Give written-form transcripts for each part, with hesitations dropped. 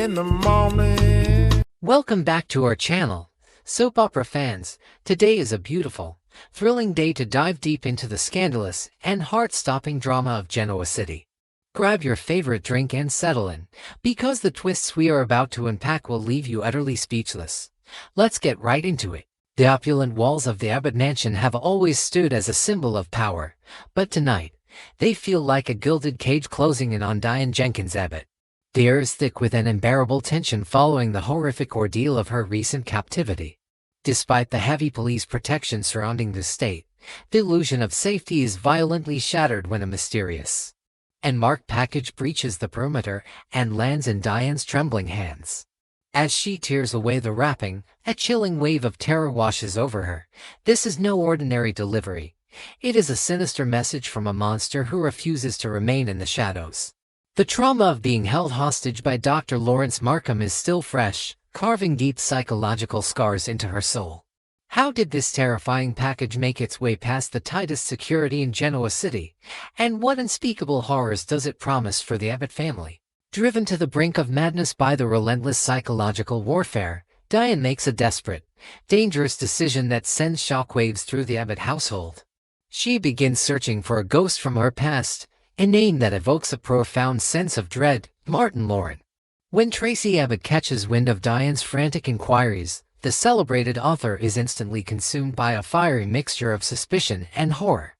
in the morning. Welcome back to our channel, soap opera fans. Today is a beautiful, thrilling day to dive deep into the scandalous and heart-stopping drama of Genoa City. Grab your favorite drink and settle in, because the twists we are about to unpack will leave you utterly speechless. Let's get right into it. The opulent walls of the Abbott mansion have always stood as a symbol of power, but tonight, they feel like a gilded cage closing in on Diane Jenkins Abbott. The air is thick with an unbearable tension following the horrific ordeal of her recent captivity. Despite the heavy police protection surrounding the state, the illusion of safety is violently shattered when a mysterious and marked package breaches the perimeter and lands in Diane's trembling hands. As she tears away the wrapping, a chilling wave of terror washes over her. This is no ordinary delivery. It is a sinister message from a monster who refuses to remain in the shadows. The trauma of being held hostage by Dr. Lawrence Markham is still fresh, carving deep psychological scars into her soul. How did this terrifying package make its way past the tightest security in Genoa City? And what unspeakable horrors does it promise for the Abbott family? Driven to the brink of madness by the relentless psychological warfare, Diane makes a desperate, dangerous decision that sends shockwaves through the Abbott household. She begins searching for a ghost from her past, a name that evokes a profound sense of dread: Martin Lawrence. When Tracy Abbott catches wind of Diane's frantic inquiries, the celebrated author is instantly consumed by a fiery mixture of suspicion and horror.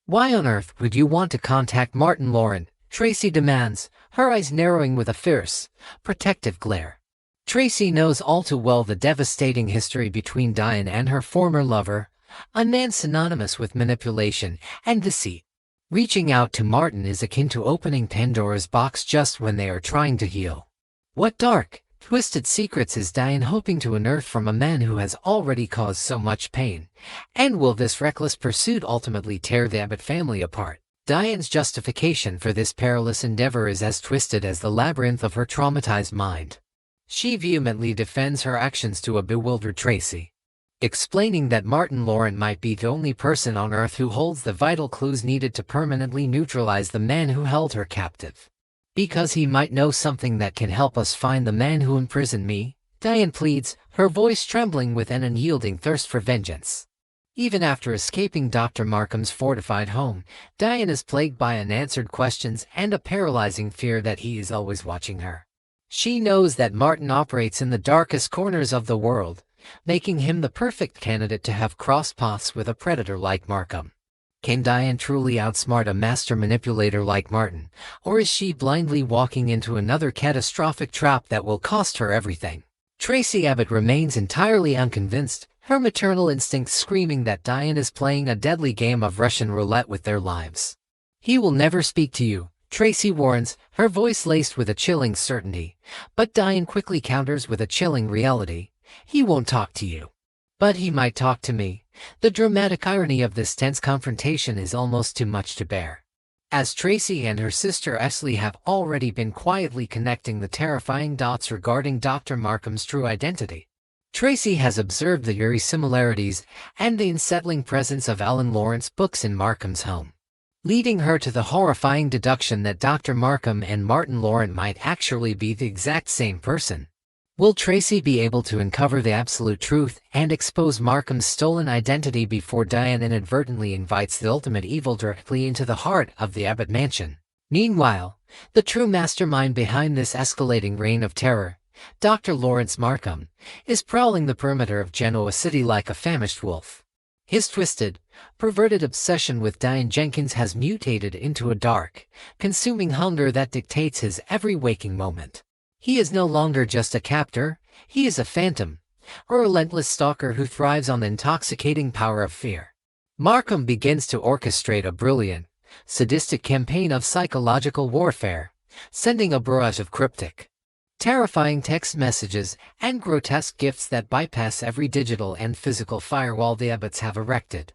"Why on earth would you want to contact Martin Lawrence?" Tracy demands, her eyes narrowing with a fierce, protective glare. Tracy knows all too well the devastating history between Diane and her former lover, a man synonymous with manipulation and deceit. Reaching out to Martin is akin to opening Pandora's box just when they are trying to heal. What dark, twisted secrets is Diane hoping to unearth from a man who has already caused so much pain? And will this reckless pursuit ultimately tear the Abbott family apart? Diane's justification for this perilous endeavor is as twisted as the labyrinth of her traumatized mind. She vehemently defends her actions to a bewildered Tracy, explaining that Martin Lawrence might be the only person on Earth who holds the vital clues needed to permanently neutralize the man who held her captive. "Because he might know something that can help us find the man who imprisoned me," Diane pleads, her voice trembling with an unyielding thirst for vengeance. Even after escaping Dr. Markham's fortified home, Diane is plagued by unanswered questions and a paralyzing fear that he is always watching her. She knows that Martin operates in the darkest corners of the world, making him the perfect candidate to have crossed paths with a predator like Markham. Can Diane truly outsmart a master manipulator like Martin, or is she blindly walking into another catastrophic trap that will cost her everything? Tracy Abbott remains entirely unconvinced, her maternal instincts screaming that Diane is playing a deadly game of Russian roulette with their lives. "He will never speak to you," Tracy warns, her voice laced with a chilling certainty, but Diane quickly counters with a chilling reality: "He won't talk to you. But he might talk to me." The dramatic irony of this tense confrontation is almost too much to bear, as Tracy and her sister Ashley have already been quietly connecting the terrifying dots regarding Dr. Markham's true identity. Tracy has observed the eerie similarities and the unsettling presence of Alan Lawrence's books in Markham's home, leading her to the horrifying deduction that Dr. Markham and Martin Lawrence might actually be the exact same person. Will Tracy be able to uncover the absolute truth and expose Markham's stolen identity before Diane inadvertently invites the ultimate evil directly into the heart of the Abbott mansion? Meanwhile, the true mastermind behind this escalating reign of terror, Dr. Lawrence Markham, is prowling the perimeter of Genoa City like a famished wolf. His twisted, perverted obsession with Diane Jenkins has mutated into a dark, consuming hunger that dictates his every waking moment. He is no longer just a captor, he is a phantom, a relentless stalker who thrives on the intoxicating power of fear. Markham begins to orchestrate a brilliant, sadistic campaign of psychological warfare, sending a barrage of cryptic, terrifying text messages and grotesque gifts that bypass every digital and physical firewall the Abbotts have erected.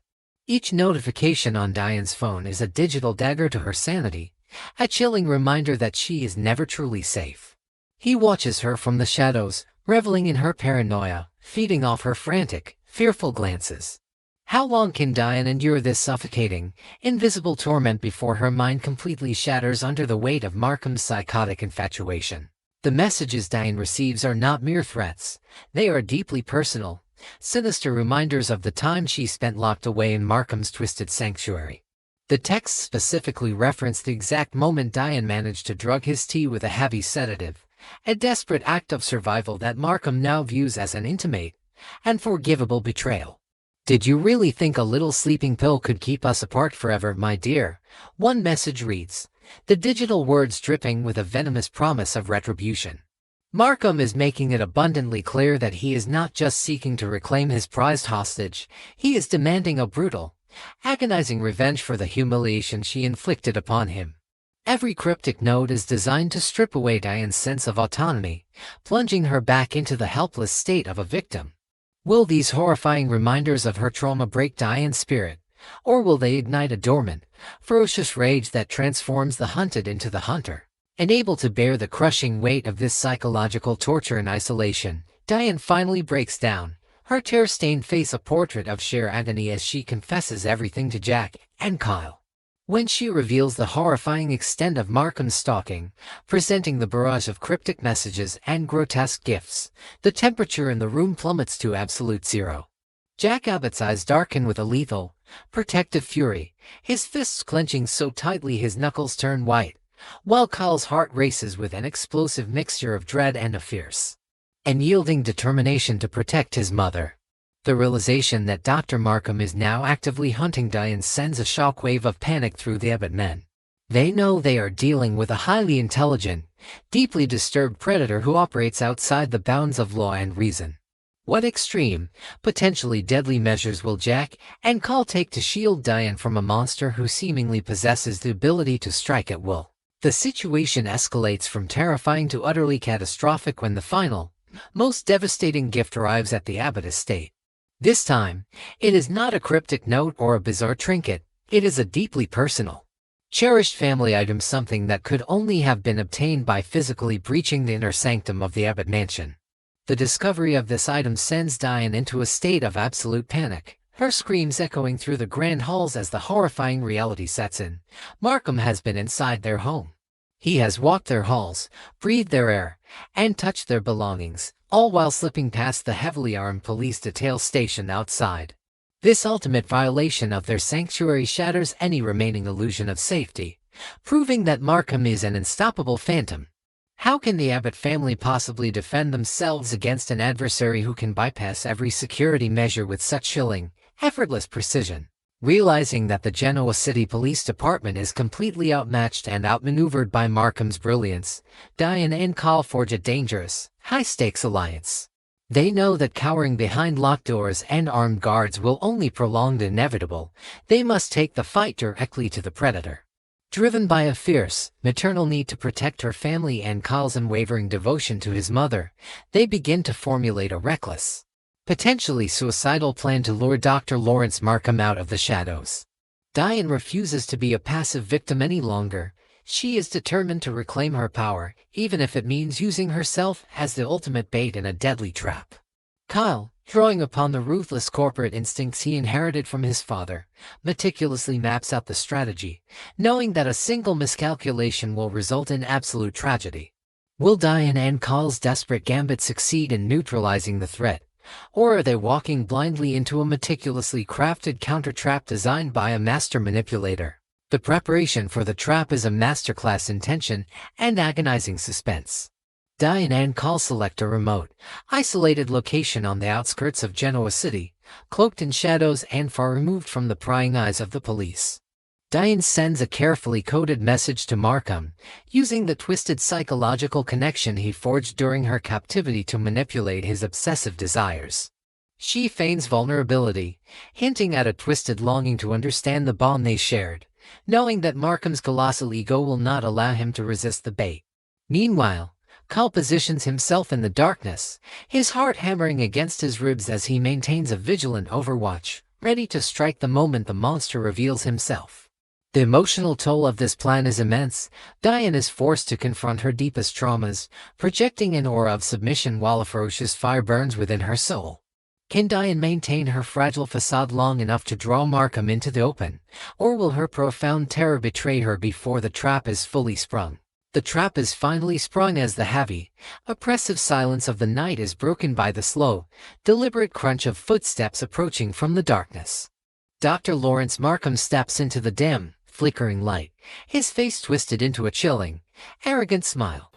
Each notification on Diane's phone is a digital dagger to her sanity, a chilling reminder that she is never truly safe. He watches her from the shadows, reveling in her paranoia, feeding off her frantic, fearful glances. How long can Diane endure this suffocating, invisible torment before her mind completely shatters under the weight of Markham's psychotic infatuation? The messages Diane receives are not mere threats. They are deeply personal, sinister reminders of the time she spent locked away in Markham's twisted sanctuary. The texts specifically reference the exact moment Diane managed to drug his tea with a heavy sedative, a desperate act of survival that Markham now views as an intimate, unforgivable betrayal. "Did you really think a little sleeping pill could keep us apart forever, my dear?" one message reads, the digital words dripping with a venomous promise of retribution. Markham is making it abundantly clear that he is not just seeking to reclaim his prized hostage, he is demanding a brutal, agonizing revenge for the humiliation she inflicted upon him. Every cryptic note is designed to strip away Diane's sense of autonomy, plunging her back into the helpless state of a victim. Will these horrifying reminders of her trauma break Diane's spirit, or will they ignite a dormant, ferocious rage that transforms the hunted into the hunter? Unable to bear the crushing weight of this psychological torture in isolation, Diane finally breaks down, her tear-stained face a portrait of sheer agony as she confesses everything to Jack and Kyle. When she reveals the horrifying extent of Markham's stalking, presenting the barrage of cryptic messages and grotesque gifts, the temperature in the room plummets to absolute zero. Jack Abbott's eyes darken with a lethal, protective fury, his fists clenching so tightly his knuckles turn white, while Kyle's heart races with an explosive mixture of dread and a fierce, unyielding determination to protect his mother. The realization that Dr. Markham is now actively hunting Diane sends a shockwave of panic through the Abbott men. They know they are dealing with a highly intelligent, deeply disturbed predator who operates outside the bounds of law and reason. What extreme, potentially deadly measures will Jack and Kyle take to shield Diane from a monster who seemingly possesses the ability to strike at will? The situation escalates from terrifying to utterly catastrophic when the final, most devastating gift arrives at the Abbott estate. This time, it is not a cryptic note or a bizarre trinket, it is a deeply personal, cherished family item, something that could only have been obtained by physically breaching the inner sanctum of the Abbott mansion. The discovery of this item sends Diane into a state of absolute panic, her screams echoing through the grand halls as the horrifying reality sets in. Markham has been inside their home. He has walked their halls, breathed their air, and touched their belongings, all while slipping past the heavily armed police detail stationed outside. This ultimate violation of their sanctuary shatters any remaining illusion of safety, proving that Markham is an unstoppable phantom. How can the Abbott family possibly defend themselves against an adversary who can bypass every security measure with such chilling, effortless precision? Realizing that the Genoa City Police Department is completely outmatched and outmaneuvered by Markham's brilliance, Diane and Kyle forge a dangerous, high-stakes alliance. They know that cowering behind locked doors and armed guards will only prolong the inevitable. They must take the fight directly to the predator. Driven by a fierce, maternal need to protect her family and Kyle's unwavering devotion to his mother, they begin to formulate a reckless, potentially suicidal plan to lure Dr. Lawrence Markham out of the shadows. Diane refuses to be a passive victim any longer. She is determined to reclaim her power, even if it means using herself as the ultimate bait in a deadly trap. Kyle, drawing upon the ruthless corporate instincts he inherited from his father, meticulously maps out the strategy, knowing that a single miscalculation will result in absolute tragedy. Will Diane and Kyle's desperate gambit succeed in neutralizing the threat? Or are they walking blindly into a meticulously crafted counter-trap designed by a master manipulator? The preparation for the trap is a masterclass in tension and agonizing suspense. Diane and Kyle select a remote, isolated location on the outskirts of Genoa City, cloaked in shadows and far removed from the prying eyes of the police. Diane sends a carefully coded message to Markham, using the twisted psychological connection he forged during her captivity to manipulate his obsessive desires. She feigns vulnerability, hinting at a twisted longing to understand the bond they shared, knowing that Markham's colossal ego will not allow him to resist the bait. Meanwhile, Kyle positions himself in the darkness, his heart hammering against his ribs as he maintains a vigilant overwatch, ready to strike the moment the monster reveals himself. The emotional toll of this plan is immense. Diane is forced to confront her deepest traumas, projecting an aura of submission while a ferocious fire burns within her soul. Can Diane maintain her fragile facade long enough to draw Markham into the open, or will her profound terror betray her before the trap is fully sprung? The trap is finally sprung as the heavy, oppressive silence of the night is broken by the slow, deliberate crunch of footsteps approaching from the darkness. Dr. Lawrence Markham steps into the dim, flickering light, his face twisted into a chilling, arrogant smile.